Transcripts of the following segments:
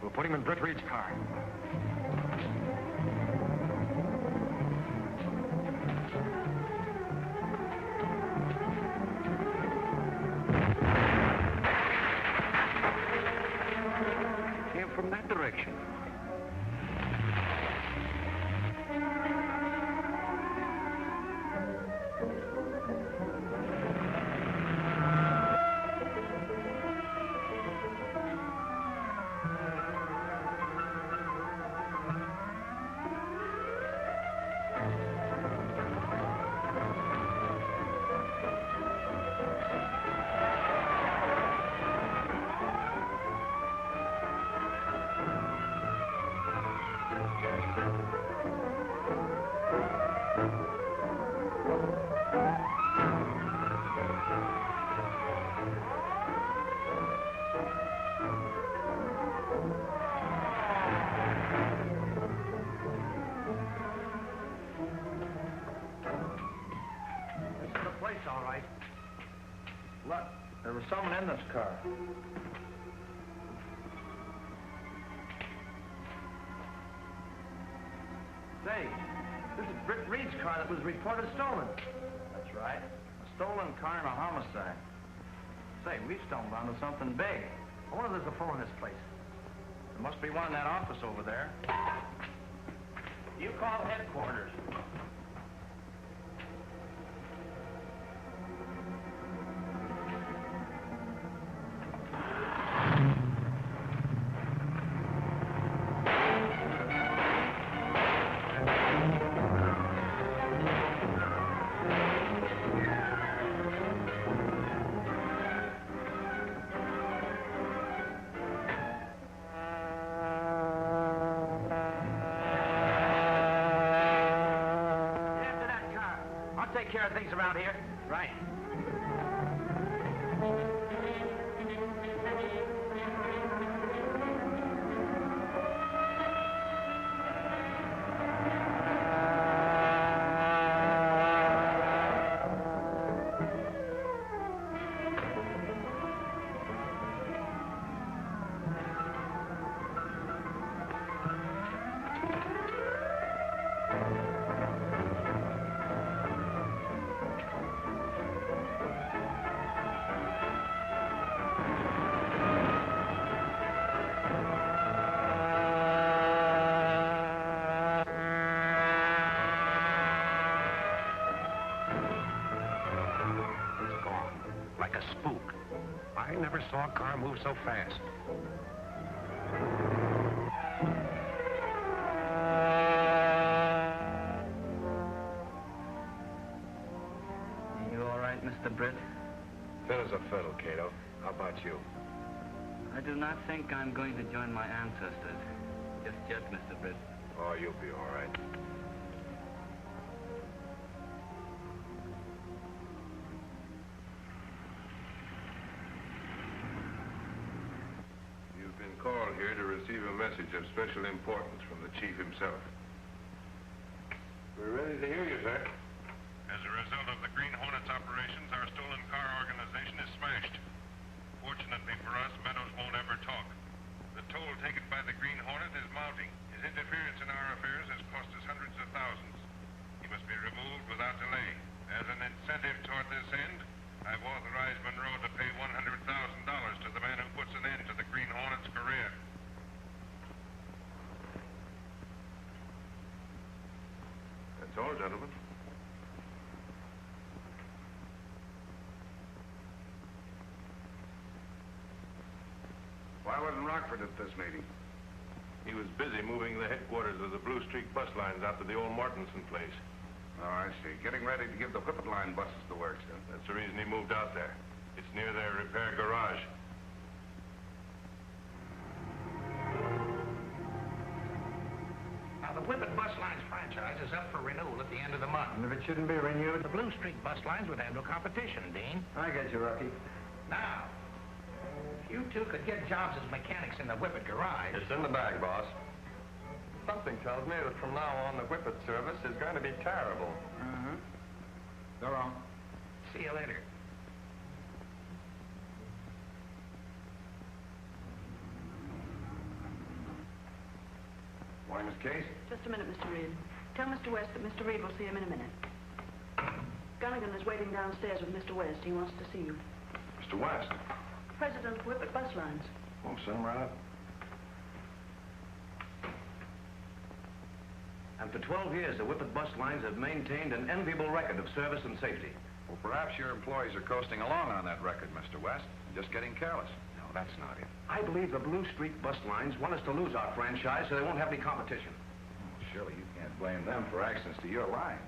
We'll put him in Britt Reed's car. Came from that direction. All right. Look, there was someone in this car. Say, this is Britt Reed's car that was reported stolen. That's right. A stolen car and a homicide. Say, we've stumbled onto something big. I wonder if there's a phone in this place. There must be one in that office over there. You call headquarters. Take care of things around here. Right. Saw a car move so fast. You all right, Mr. Britt? Fit as a fiddle, Cato. How about you? I do not think I'm going to join my ancestors. Just yet, Mr. Britt. Oh, you'll be all right. Called here to receive a message of special importance from the chief himself. We're ready to hear you, sir. As a result of the Green Hornets operations, our stolen car organization is smashed. Fortunately for us, Meadows won't ever talk. The toll taken by the Green Hornet is mounting. His interference in our affairs has cost us hundreds of thousands. He must be removed without delay. As an incentive toward this end, I've authorized Monroe to pay $100,000 to the man who puts an end to the Green Hornet's career. That's all, gentlemen. Why wasn't Rockford at this meeting? He was busy moving the headquarters of the Blue Streak bus lines out to the old Mortensen place. Oh, I see. Getting ready to give the Whippet Line buses the works, then. That's the reason he moved out there. It's near their repair garage. Now, the Whippet Bus Lines franchise is up for renewal at the end of the month. And if it shouldn't be renewed? The Blue Streak Bus Lines would have no competition, Dean. I get you, Rocky. Now, if you two could get jobs as mechanics in the Whippet garage... It's in the bag, boss. Something tells me that from now on, the Whippet service is going to be terrible. Uh-huh. So long. See you later. Morning, Miss Case. Just a minute, Mr. Reed. Tell Mr. West that Mr. Reed will see him in a minute. Gunnigan is waiting downstairs with Mr. West. He wants to see you. Mr. West. President of Whippet Bus Lines. Oh, send him right up. And for 12 years, the Whippet Bus Lines have maintained an enviable record of service and safety. Well, perhaps your employees are coasting along on that record, Mr. West. Just getting careless. No, that's not it. I believe the Blue Streak Bus Lines want us to lose our franchise so they won't have any competition. Well, surely you can't blame them for accidents to your lines.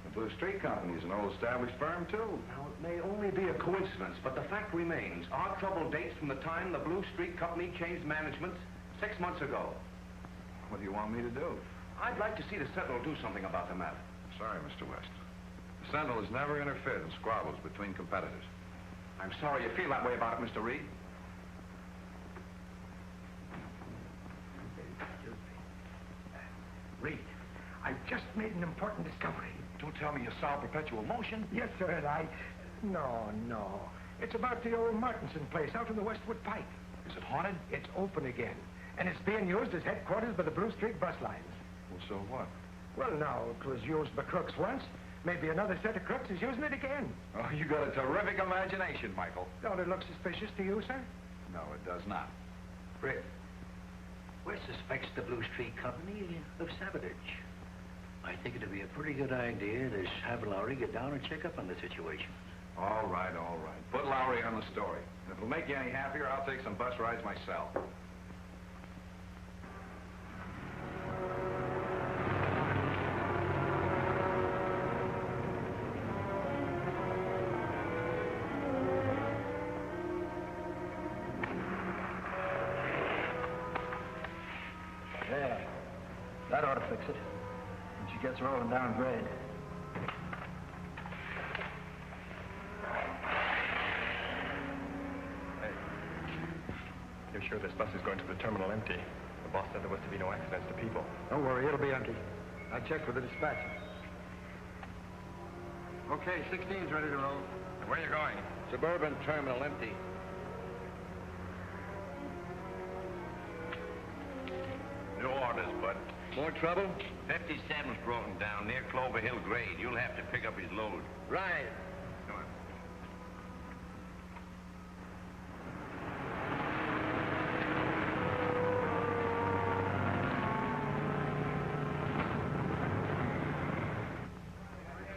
The Blue Streak Company is an old-established firm, too. Now, it may only be a coincidence, but the fact remains, our trouble dates from the time the Blue Streak Company changed management 6 months ago. What do you want me to do? I'd like to see the Sentinel do something about the matter. Sorry, Mr. West. The Sentinel has never interfered in squabbles between competitors. I'm sorry you feel that way about it, Mr. Reed. Reed, I've just made an important discovery. Don't tell me you saw perpetual motion. Yes, sir, No. It's about the old Martinson place out in the Westwood Pike. Is it haunted? It's open again, and it's being used as headquarters by the Blue Streak Bus Lines. Well, so what? Well, now, it was used by crooks once. Maybe another set of crooks is using it again. Oh, you got a terrific imagination, Michael. Don't it look suspicious to you, sir? No, it does not. Rick. West suspects the Blue Streak Company of sabotage. I think it'd be a pretty good idea to have Lowry get down and check up on the situation. All right. Put Lowry on the story. If it'll make you any happier, I'll take some bus rides myself. There. That ought to fix it. When she gets rolling down grade. Hey, you're sure this bus is going to the terminal empty? The boss said there was to be no accidents to people. Don't worry, it'll be empty. I checked with the dispatcher. Okay, 16's ready to roll. Where are you going? Suburban terminal empty. No orders, bud. More trouble? 57's broken down near Clover Hill Grade. You'll have to pick up his load. Right. Come on.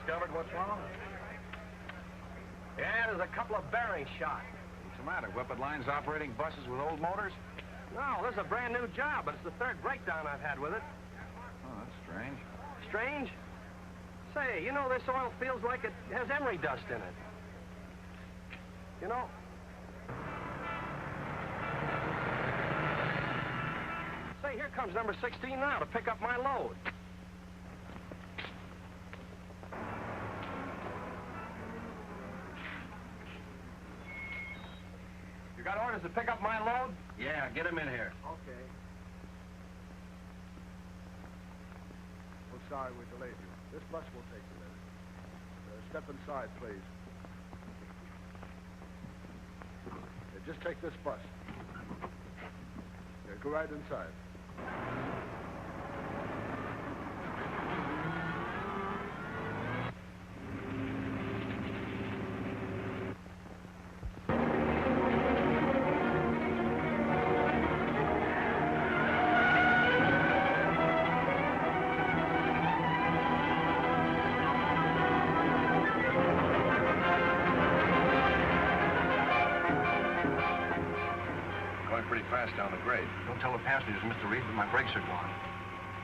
Discovered what's wrong? Yeah, there's a couple of bearings shot. What's the matter? Whippet Lines operating buses with old motors? No, this is a brand new job, but it's the third breakdown I've had with it. Oh, that's strange. Strange? Say, you know, this oil feels like it has emery dust in it. You know? Say, here comes number 16 now to pick up my load. You got orders to pick up my load? Yeah, get him in here. Okay. Well, sorry we delayed you. This bus will take you there. Step inside, please. Just take this bus. Go right inside. Down the grade. Don't tell the passengers, Mr. Reed, that my brakes are gone.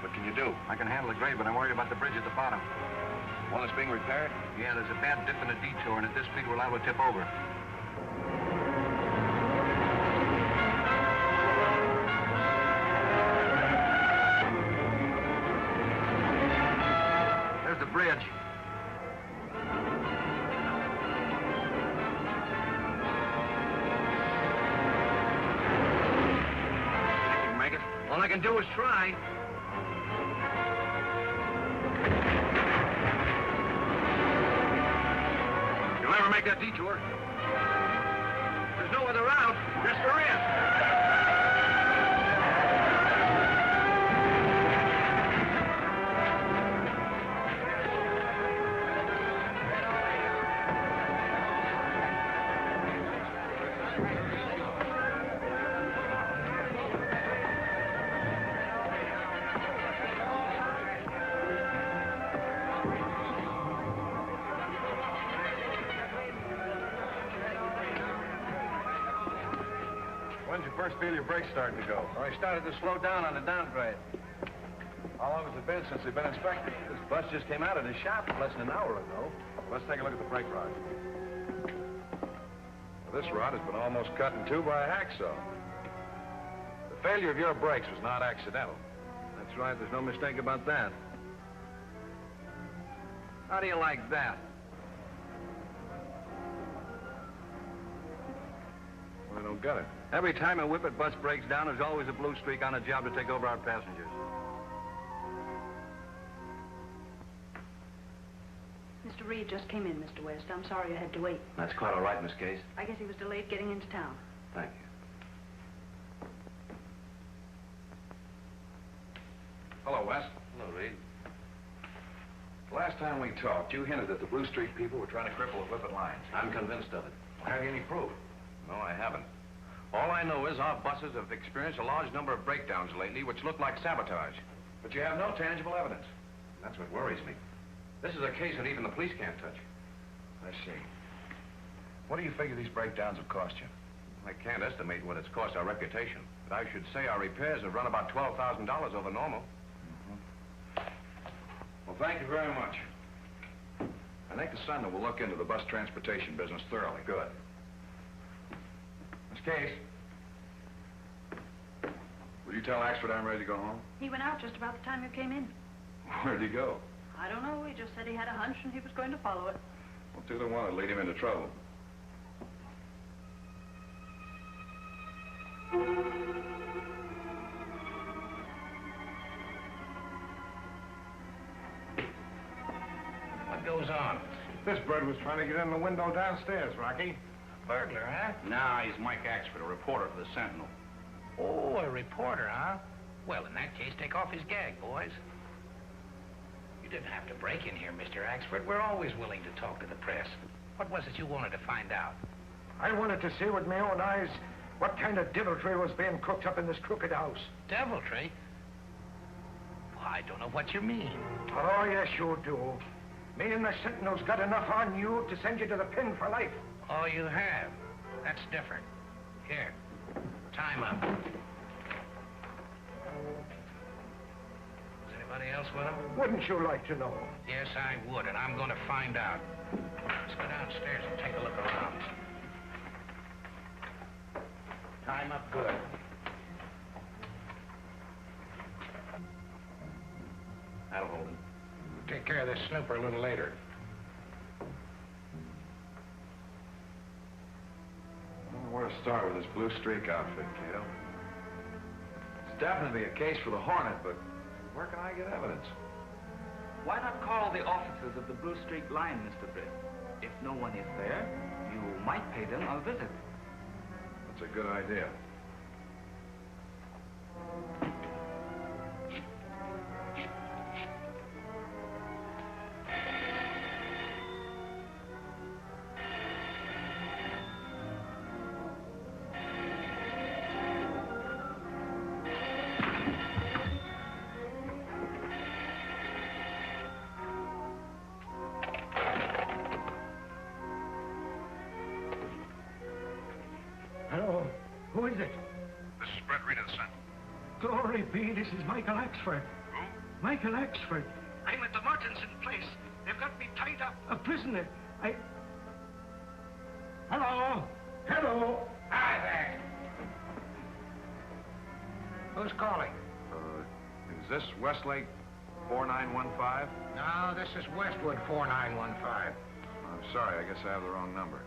What can you do? I can handle the grade, but I'm worried about the bridge at the bottom. One that's being repaired? Yeah, there's a bad dip in a detour, and at this speed, we're liable to tip over. There's the bridge. All I can do is try. You'll never make that detour. There's no other route. Yes, there is. first feel your brakes starting to go? Well, I started to slow down on the downgrade. How long has it been since they've been inspected? This bus just came out of the shop less than an hour ago. Let's take a look at the brake rod. Well, this rod has been almost cut in two by a hacksaw. The failure of your brakes was not accidental. That's right, there's no mistake about that. How do you like that? Well, I don't get it. Every time a Whippet bus breaks down, there's always a blue streak on a job to take over our passengers. Mr. Reed just came in, Mr. West. I'm sorry I had to wait. That's quite all right, Miss Case. I guess he was delayed getting into town. Thank you. Hello, Wes. Hello, Reed. The last time we talked, you hinted that the Blue Streak people were trying to cripple the Whippet lines. I'm convinced of it. Have you any proof? No, I haven't. All I know is our buses have experienced a large number of breakdowns lately, which look like sabotage. But you have no tangible evidence. That's what worries me. This is a case that even the police can't touch. I see. What do you figure these breakdowns have cost you? I can't estimate what it's cost our reputation, but I should say our repairs have run about $12,000 over normal. Well, thank you very much. I think the Sentinel will look into the bus transportation business thoroughly. Good. Miss Case. Will you tell Axford I'm ready to go home? He went out just about the time you came in. Where'd he go? I don't know. He just said he had a hunch and he was going to follow it. Well, 2 to 1 would lead him into trouble. What goes on? This bird was trying to get in the window downstairs, Rocky. Burglar, huh? No, he's Mike Axford, a reporter for the Sentinel. Oh, a reporter, huh? Well, in that case, take off his gag, boys. You didn't have to break in here, Mr. Axford. We're always willing to talk to the press. What was it you wanted to find out? I wanted to see with my own eyes what kind of deviltry was being cooked up in this crooked house. Deviltry? Well, I don't know what you mean. Oh, yes, you do. Me and the Sentinel's got enough on you to send you to the pin for life. Oh, you have? That's different. Here, time up. Is anybody else with him? Wouldn't you like to know? Yes, I would, and I'm going to find out. Let's go downstairs and take a look around. Time up good. That'll hold him. We'll take care of this snooper a little later. I don't know where to start with this Blue Streak outfit, Cato. It's definitely a case for the Hornet, but where can I get evidence? Why not call the officers of the Blue Streak line, Mr. Britt? If no one is there, you might pay them a visit. That's a good idea. Hello? Who is it? This is Brett Reed of the Sentinel. Glory be, this is Michael Axford. Who? Michael Axford. I'm at the Morrison place. They've got me tied up. A prisoner. Hello? Hello? Hi there. Who's calling? Is this Westlake 4915? No, this is Westwood 4915. I'm sorry, I guess I have the wrong number.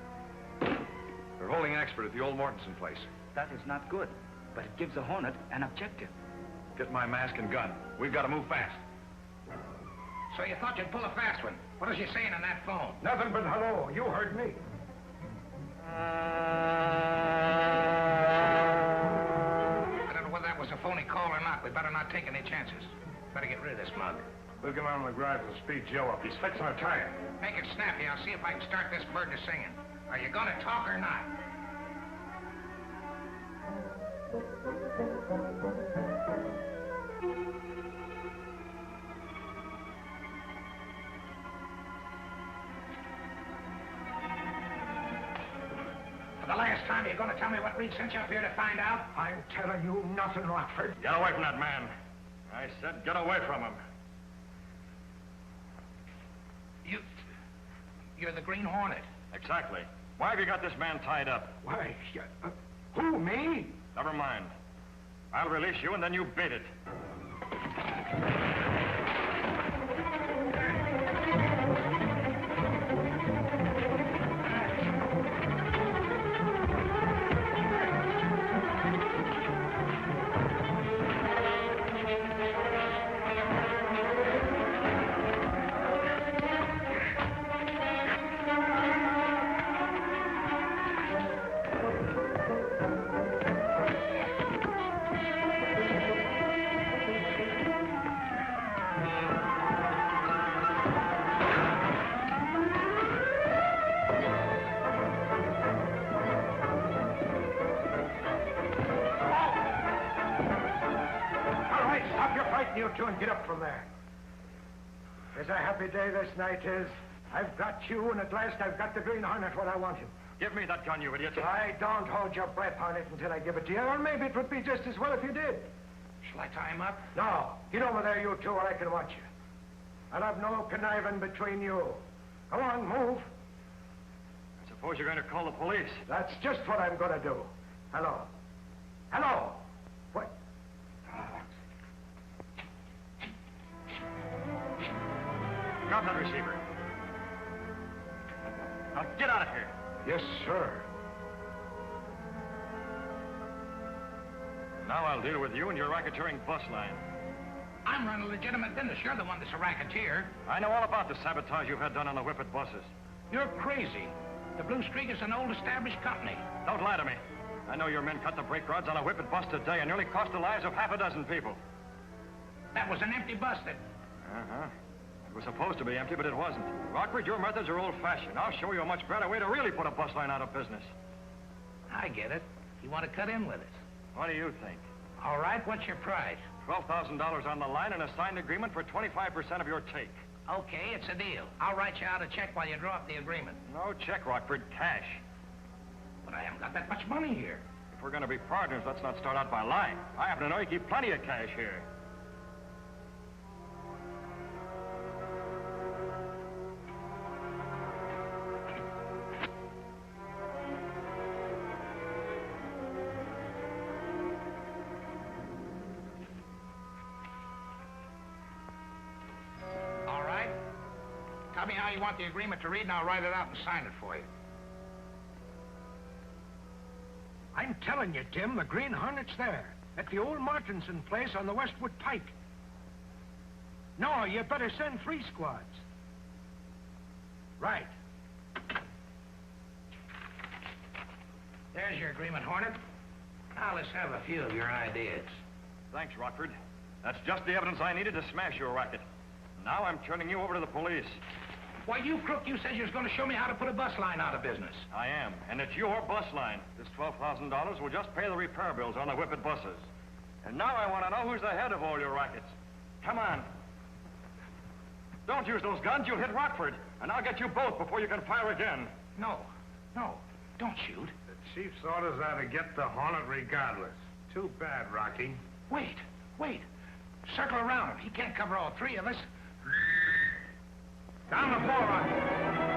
They're holding Axford at the old Mortensen place. That is not good, but it gives the Hornet an objective. Get my mask and gun. We've got to move fast. So you thought you'd pull a fast one. What was you saying on that phone? Nothing but hello. You heard me. I don't know whether that was a phony call or not. We better not take any chances. Better get rid of this mug. We'll get on the garage and speed Joe up. He's fixing a tire. Make it snappy. I'll see if I can start this bird to singing. Are you going to talk or not? For the last last time you're going to tell me what Reed sent you up here to find out? I'm telling you nothing, Rockford. Get away from that man. I said get away from him. You're the Green Hornet. Exactly. Why have you got this man tied up? Why, who, me? Never mind. I'll release you and then you beat it. You two and get up from there. It's a happy day this night is. I've got you, and at last I've got the Green Hornet what I want him. Give me that gun, you idiot. I don't hold your breath on it until I give it to you, or maybe it would be just as well if you did. Shall I tie him up? No. Get over there, you two, where I can watch you. I'll have no conniving between you. Go on, move. I suppose you're going to call the police. That's just what I'm going to do. Hello. Hello. What? Drop that receiver. Now get out of here. Yes, sir. Now I'll deal with you and your racketeering bus line. I'm running a legitimate business. You're the one that's a racketeer. I know all about the sabotage you've had done on the Whippet buses. You're crazy. The Blue Streak is an old established company. Don't lie to me. I know your men cut the brake rods on a Whippet bus today and nearly cost the lives of half a dozen people. That was an empty bus that... Uh-huh. It was supposed to be empty, but it wasn't. Rockford, your methods are old-fashioned. I'll show you a much better way to really put a bus line out of business. I get it. You want to cut in with us. What do you think? All right, what's your price? $12,000 on the line and a signed agreement for 25% of your take. Okay, it's a deal. I'll write you out a check while you draw up the agreement. No check, Rockford. Cash. But I haven't got that much money here. If we're going to be partners, let's not start out by lying. I happen to know you keep plenty of cash here. Tell me how you want the agreement to read, and I'll write it out and sign it for you. I'm telling you, Tim, the Green Hornet's there. At the old Martinson place on the Westwood Pike. No, you better send 3 squads. Right. There's your agreement, Hornet. Now let's have a few of your ideas. Thanks, Rockford. That's just the evidence I needed to smash your racket. Now I'm turning you over to the police. Why, you crook, you said you was going to show me how to put a bus line out of business. I am, and it's your bus line. This $12,000 will just pay the repair bills on the Whippet buses. And now I want to know who's the head of all your rackets. Come on. Don't use those guns. You'll hit Rockford, and I'll get you both before you can fire again. No, don't shoot. The chief's orders are to get the Hornet regardless. Too bad, Rocky. Wait. Circle around him. He can't cover all 3 of us. Down the floor, Rocky.